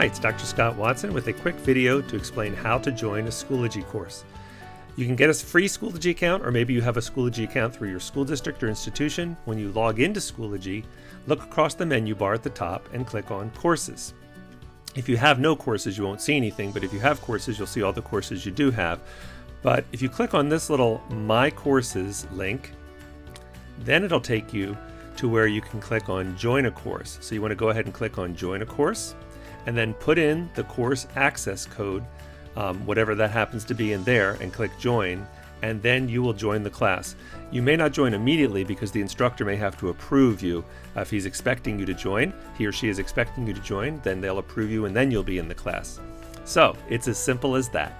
Hi, it's Dr. Scott Watson with a quick video to explain how to join a Schoology course. You can get a free Schoology account, or maybe you have a Schoology account through your school district or institution. When you log into Schoology, look across the menu bar at the top and click on Courses. If you have no courses, you won't see anything, but if you have courses, you'll see all the courses you do have. But if you click on this little My Courses link, then it'll take you to where you can click on Join a Course. So you want to go ahead and click on Join a Course, and then put in the course access code, whatever that happens to be in there, and click Join, and then you will join the class. You may not join immediately because the instructor may have to approve you. If he's expecting you to join, he or she is expecting you to join, then they'll approve you and then you'll be in the class. So it's as simple as that.